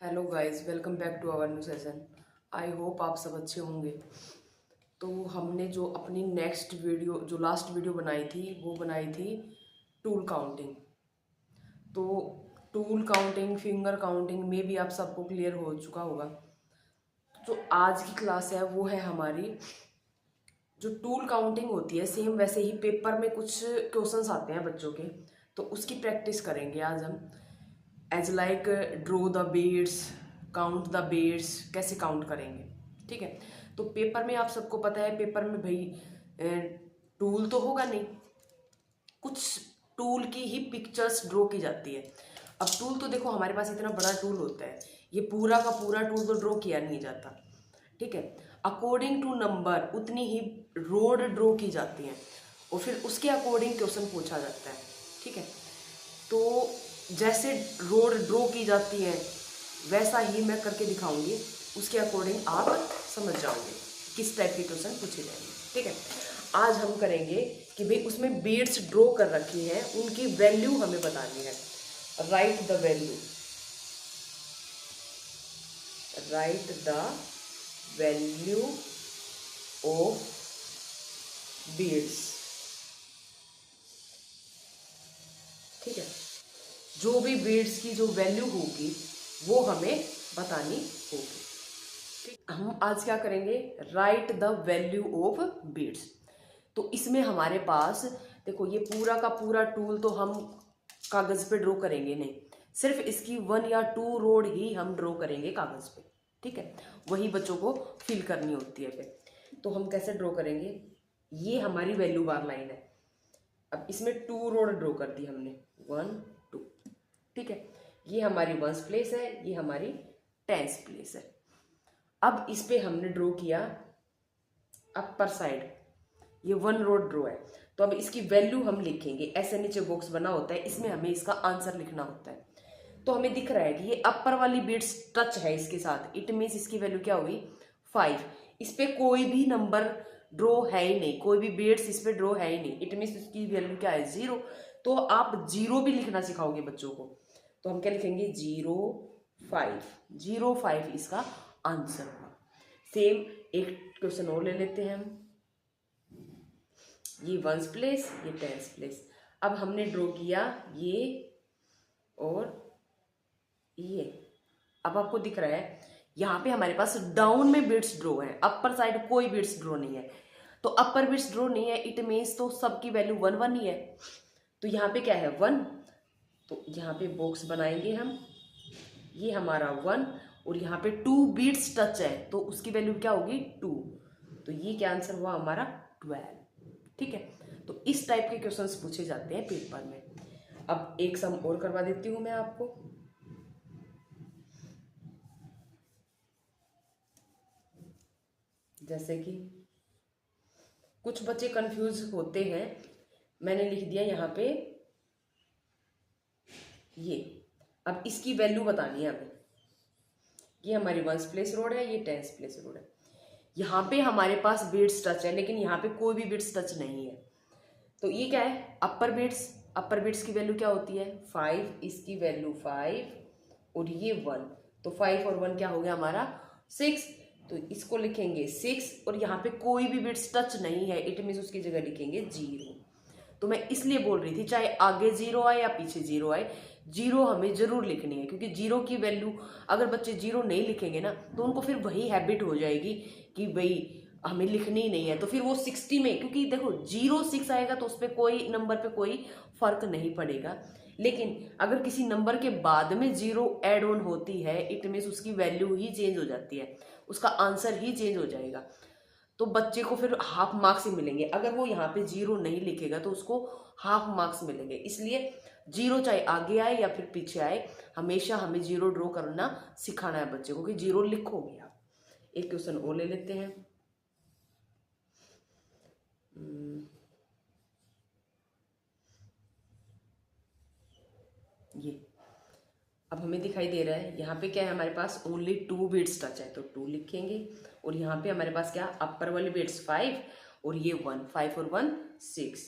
Hello guys, welcome back to our new session. I hope आप सब अच्छे होंगे। तो हमने जो अपनी नेक्स्ट वीडियो जो लास्ट वीडियो बनाई थी वो बनाई थी टूल काउंटिंग। तो टूल काउंटिंग, फिंगर काउंटिंग में भी आप सबको क्लियर हो चुका होगा। जो आज की क्लास है वो है हमारी जो टूल काउंटिंग होती है। सेम वैसे ही पेपर में कुछ क्वेश्चंस आते हैं बच्चों के, तो उसकी प्रैक्टिस करेंगे आज हम। As like draw the beads, count the beads, कैसे काउंट करेंगे। ठीक है। तो पेपर में आप सबको पता है, पेपर में भाई टूल तो होगा नहीं, कुछ टूल की ही पिक्चर्स ड्रॉ की जाती है। अब टूल तो देखो हमारे पास इतना बड़ा टूल होता है, ये पूरा का पूरा टूल तो ड्रॉ किया नहीं जाता। ठीक है। अकॉर्डिंग टू नंबर उतनी ही रोड ड्रॉ की जाती हैं और फिर उसके अकॉर्डिंग क्वेश्चन पूछा जाता है। ठीक है। तो जैसे रोड ड्रॉ की जाती है वैसा ही मैं करके दिखाऊंगी, उसके अकॉर्डिंग आप समझ जाओगे किस टाइप के क्वेश्चन पूछे जाएंगे। ठीक है। आज हम करेंगे कि भाई उसमें बीड्स ड्रॉ कर रखी हैं, उनकी वैल्यू हमें बतानी है। Right the value, right the value of beads. ठीक है। जो भी बीड्स की जो वैल्यू होगी वो हमें बतानी होगी। ठीक, हम आज क्या करेंगे, right the value of beads. तो इसमें हमारे पास देखो ये पूरा का पूरा टूल तो हम कागज पे ड्रॉ करेंगे नहीं, सिर्फ इसकी 1 या 2 रोड ही हम ड्रॉ करेंगे कागज पे। ठीक है। वही बच्चों को फिल करनी होती है फिर। तो हम कैसे ड्रॉ करेंगे, ये हमारी वैल्यू बार लाइन है। अब इसमें 2 रोड ड्रॉ कर दी हमने, 1 2। ठीक है। ये हमारी वंस प्लेस है, ये हमारी टेंस प्लेस है। अब इस पे हमने ड्रॉ किया अपर साइड, ये 1 रोड ड्रॉ है। तो अब इसकी वैल्यू हम लिखेंगे, ऐसे नीचे बॉक्स बना होता है, इसमें हमें इसका आंसर लिखना होता है। तो हमें दिख रहा है कि ये अपर वाली बीट्स टच है इसके साथ, इट मीन्स इसकी वैल्यू क्या हुई, 5। इस पे कोई भी नंबर ड्रॉ है ही नहीं, कोई भी बीट्स इस पे ड्रॉ है ही नहीं, इट मीन्स इसकी वैल्यू क्या है, 0। तो आप 0 भी लिखना सिखाओगे बच्चों को, तो हम क्या लिखेंगे, 0 5, 0 5 इसका आंसर होगा। सेम एक क्वेश्चन और ले लेते हैं हम, ये वंस प्लेस, ये टेंस प्लेस। अब हमने ड्रॉ किया ये और ये। अब आपको दिख रहा है यहाँ पे हमारे पास डाउन में बिट्स ड्रॉ है, अपर साइड कोई बिट्स ड्रॉ नहीं है। तो अपर बिट्स ड्रॉ नहीं है, इट मीन्स तो सबकी वैल्यू 1 1 ही है। तो यहाँ पे क्या है, 1। तो यहाँ पे बॉक्स बनाएंगे हम, ये हमारा 1 और यहाँ पे 2 बीट्स टच है, तो उसकी वैल्यू क्या होगी, 2। तो ये क्या आंसर हुआ हमारा, 12। ठीक है। तो इस टाइप के क्वेश्चंस पूछे जाते हैं पेपर में। अब एक सम और करवा देती हूं मैं आपको। जैसे कि कुछ बच्चे कंफ्यूज होते हैं, मैंने लिख दिया यहाँ पे ये। अब इसकी वैल्यू बतानी है हमें। ये हमारी वंस प्लेस रोड है, ये टेंस प्लेस रोड है। यहाँ पे हमारे पास बीट्स टच है, लेकिन यहाँ पे कोई भी बीट्स टच नहीं है। तो ये क्या है, अपर बीट्स। अपर बीट्स की वैल्यू क्या होती है, 5, इसकी वैल्यू 5 और ये 1। तो 5 और 1 क्या हो गया हमारा, 6। तो इसको लिखेंगे 6 और यहाँ पे कोई भी बिट्स टच नहीं है, इट मीन्स उसकी जगह लिखेंगे 0। तो मैं इसलिए बोल रही थी चाहे आगे 0 आए या पीछे 0 आए, 0 हमें जरूर लिखनी है, क्योंकि 0 की वैल्यू अगर बच्चे 0 नहीं लिखेंगे ना तो उनको फिर वही हैबिट हो जाएगी कि भाई हमें लिखनी ही नहीं है। तो फिर वो 60 में, क्योंकि देखो 0 6 आएगा तो उस पर कोई नंबर पे कोई फर्क नहीं पड़ेगा, लेकिन अगर किसी नंबर के बाद में 0 ऐड ऑन होती है, इट मीन्स उसकी वैल्यू ही चेंज हो जाती है, उसका आंसर ही चेंज हो जाएगा। तो बच्चे को फिर हाफ मार्क्स ही मिलेंगे। अगर वो यहाँ पे 0 नहीं लिखेगा तो उसको हाफ मार्क्स मिलेंगे। इसलिए 0 चाहे आगे आए या फिर पीछे आए, हमेशा हमें 0 ड्रॉ करना सिखाना है बच्चे को कि 0 लिखोगे आप। एक क्वेश्चन और ले लेते हैं। ये अब हमें दिखाई दे रहा है यहाँ पे क्या है, हमारे पास ओनली 2 बिट्स टच है, तो 2 लिखेंगे। और यहाँ पे हमारे पास क्या, अपर वाले बिट्स 5 और ये 1, 5 और 1 6।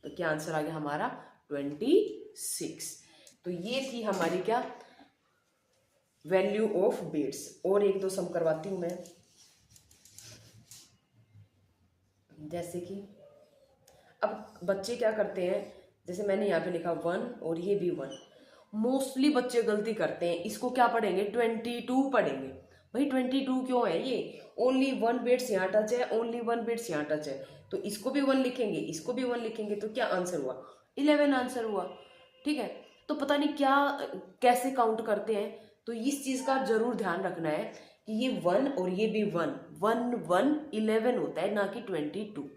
तो क्या आंसर आ गया हमारा, 26। तो ये थी हमारी क्या, वैल्यू ऑफ बीट्स। और एक दो सम करवाती हूँ मैं, जैसे कि अब बच्चे क्या करते हैं, जैसे मैंने यहाँ पे लिखा 1 और ये भी 1। मोस्टली बच्चे गलती करते हैं, इसको क्या पढ़ेंगे 22 पढ़ेंगे। भाई 22 क्यों है, ये ओनली 1 बिट्स यहाँ टच है, ओनली 1 बिट्स यहाँ टच है, तो इसको भी 1 लिखेंगे, इसको भी 1 लिखेंगे, तो क्या आंसर हुआ 11 आंसर हुआ। ठीक है, तो पता नहीं क्या कैसे काउंट करते हैं, तो इस चीज का जरूर ध्यान रखना है कि ये 1 और ये भी 1 1 1 11 होता है, ना कि 22।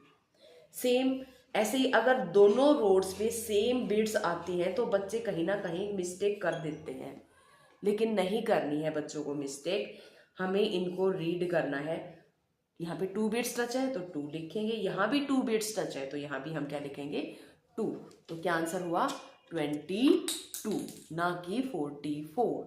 सेम ऐसे ही अगर दोनों रोड्स पे सेम बीट्स आती हैं तो बच्चे कहीं ना कहीं मिस्टेक कर देते हैं, लेकिन नहीं करनी है बच्चों को मिस्टेक, हमें इनको रीड करना है। यहाँ पे 2 बीट्स टच है तो 2 लिखेंगे, यहाँ भी 2 बीट्स टच है तो यहाँ भी हम क्या लिखेंगे 2। तो क्या आंसर हुआ 22, ना कि 44।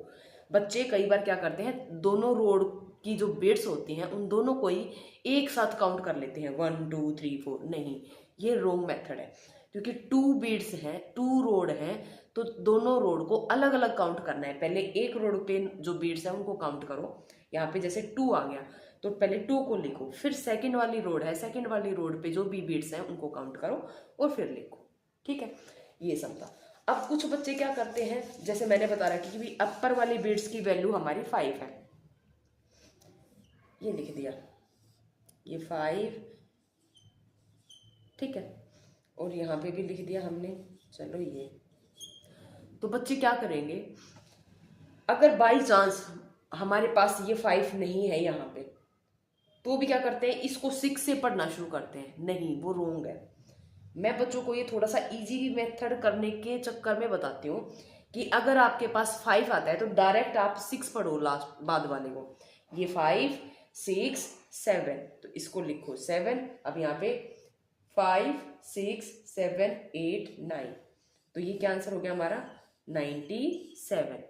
बच्चे कई बार क्या करते हैं, दोनों रोड की जो बीट्स होती हैं उन दोनों को ही एक साथ काउंट कर लेते हैं 1 2 3 4। नहीं, ये रॉन्ग मेथड है, क्योंकि 2 बीट्स हैं, 2 रोड हैं, तो दोनों रोड को अलग अलग काउंट करना है। पहले एक रोड पे जो बीट्स हैं उनको काउंट करो, यहाँ पे जैसे 2 आ गया तो पहले 2 को लिखो, फिर सेकंड वाली रोड है, सेकंड वाली रोड पे जो भी बीट्स हैं उनको काउंट करो और फिर लिखो। ठीक है, ये सब था। अब कुछ बच्चे क्या करते हैं, जैसे मैंने बता रहा कि भी अपर वाली बीट्स की वैल्यू हमारी 5 है, ये लिख दिया, ये 5। ठीक है, और यहाँ पे भी लिख दिया हमने, चलो ये। तो बच्चे क्या करेंगे, अगर बाई चांस हमारे पास ये 5 नहीं है यहाँ पे, तो भी क्या करते हैं, इसको 6 से पढ़ना शुरू करते हैं। नहीं, वो रोंग है। मैं बच्चों को ये थोड़ा सा इजी मेथड करने के चक्कर में बताती हूँ कि अगर आपके पास 5 आता है तो डायरेक्ट आप 6 पढ़ो लास्ट बाद वाले को। ये 5 6 7, तो इसको लिखो 7। अब यहाँ पे 5 6 7 8 9, तो ये क्या आंसर हो गया हमारा 97।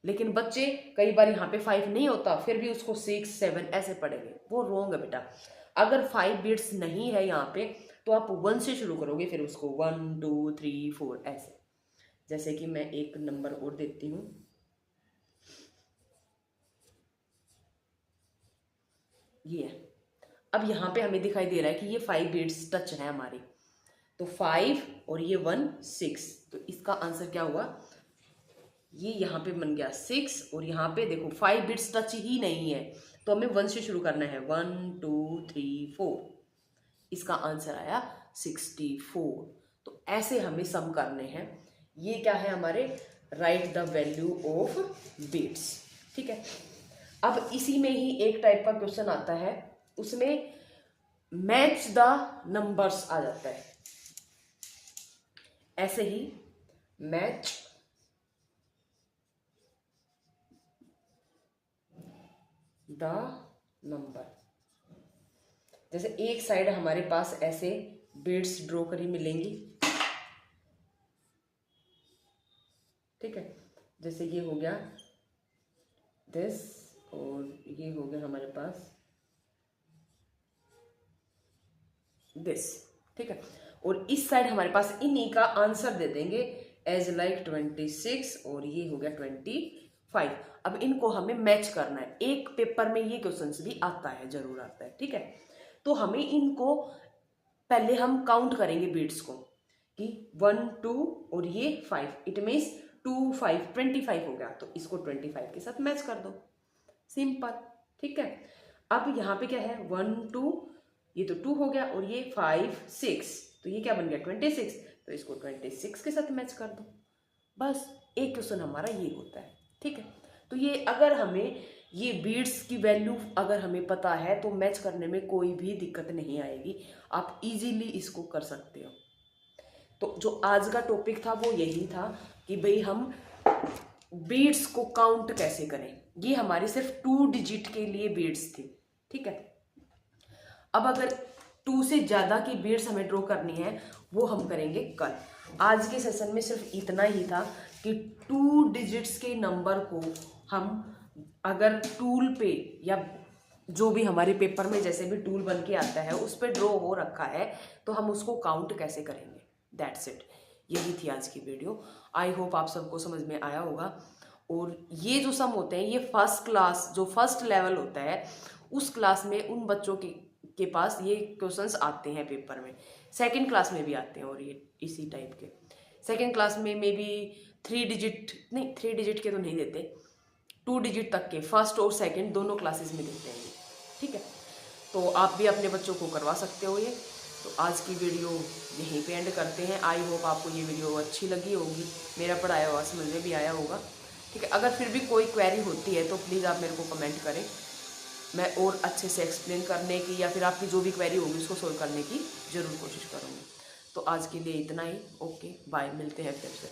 लेकिन बच्चे कई बार यहाँ पे 5 नहीं होता फिर भी उसको 6 7 ऐसे पढ़ेंगे, वो रॉन्ग है बेटा। अगर 5 बिट्स नहीं है यहाँ पे तो आप 1 से शुरू करोगे, फिर उसको 1 2 3 4 ऐसे। जैसे कि मैं एक नंबर और देती हूँ, ये है। अब यहाँ पे हमें दिखाई दे रहा है कि ये 5 बिट्स टच है हमारी, तो 5 और ये 1 6, तो इसका आंसर क्या हुआ, ये यहाँ पे बन गया 6, और यहाँ पे देखो 5 बिट्स टच ही नहीं है तो हमें 1 से शुरू करना है, 1 2 3 4, इसका आंसर आया 64। तो ऐसे हमें सम करने हैं। ये क्या है हमारे, right the value of bits. ठीक है, अब इसी में ही एक टाइप का क्वेश्चन आता है, उसमें मैच द नंबर्स आ जाता है। ऐसे ही मैच द नंबर, जैसे एक साइड हमारे पास ऐसे बीट्स ड्रॉ करी मिलेंगी। ठीक है, जैसे ये हो गया दिस, और ये हो गया हमारे पास दिस। ठीक है, और इस साइड हमारे पास इन्हीं का आंसर दे देंगे एज लाइक 26, और ये हो गया 25। अब इनको हमें मैच करना है। एक पेपर में ये क्वेश्चंस भी आता है, जरूर आता है। ठीक है, तो हमें इनको पहले हम काउंट करेंगे बीट्स को कि 1 2 और ये 5, इट मीन्स 2 5 25 हो गया, तो इसको 25 के साथ मैच कर दो, सिंपल। ठीक है, अब यहाँ पे क्या है 1 2, ये तो 2 हो गया, और ये 5 6, तो ये क्या बन गया 26, तो इसको 26 के साथ मैच कर दो। बस एक क्वेश्चन हमारा ये होता है। ठीक है, तो ये अगर हमें ये बीट्स की वैल्यू अगर हमें पता है तो मैच करने में कोई भी दिक्कत नहीं आएगी, आप इजीली इसको कर सकते हो। तो जो आज का टॉपिक था वो यही था कि भाई हम बीट्स को काउंट कैसे करें। ये हमारी सिर्फ 2 डिजिट के लिए बीट्स थी। ठीक है, अब अगर 2 से ज़्यादा की बीट्स हमें ड्रॉ करनी है वो हम करेंगे कल। आज के सेशन में सिर्फ इतना ही था कि 2 डिजिट्स के नंबर को हम अगर टूल पे या जो भी हमारे पेपर में जैसे भी टूल बन के आता है उस पर ड्रॉ हो रखा है तो हम उसको काउंट कैसे करेंगे, दैट्स इट। यही थी आज की वीडियो। आई होप आप सबको समझ में आया होगा। और ये जो सम होते हैं ये फर्स्ट क्लास जो फर्स्ट लेवल होता है उस क्लास में उन बच्चों के पास ये क्वेश्चंस आते हैं पेपर में। सेकंड क्लास में भी आते हैं और ये इसी टाइप के। सेकंड क्लास में मे बी 3 डिजिट के तो नहीं देते, 2 डिजिट तक के फर्स्ट और सेकंड दोनों क्लासेस में देते हैं ये। ठीक है, तो आप भी अपने बच्चों को करवा सकते हो ये। तो आज की वीडियो यहीं पे एंड करते हैं। आई होप आपको ये वीडियो अच्छी लगी होगी, मेरा पढ़ाया हुआ समझ में भी आया होगा। ठीक है, अगर फिर भी कोई क्वेरी होती है तो प्लीज़ आप मेरे को कमेंट करें, मैं और अच्छे से एक्सप्लेन करने की या फिर आपकी जो भी क्वेरी होगी उसको सोल्व करने की ज़रूर कोशिश करूँगी। तो आज के लिए इतना ही। ओके बाय, मिलते हैं फिर से।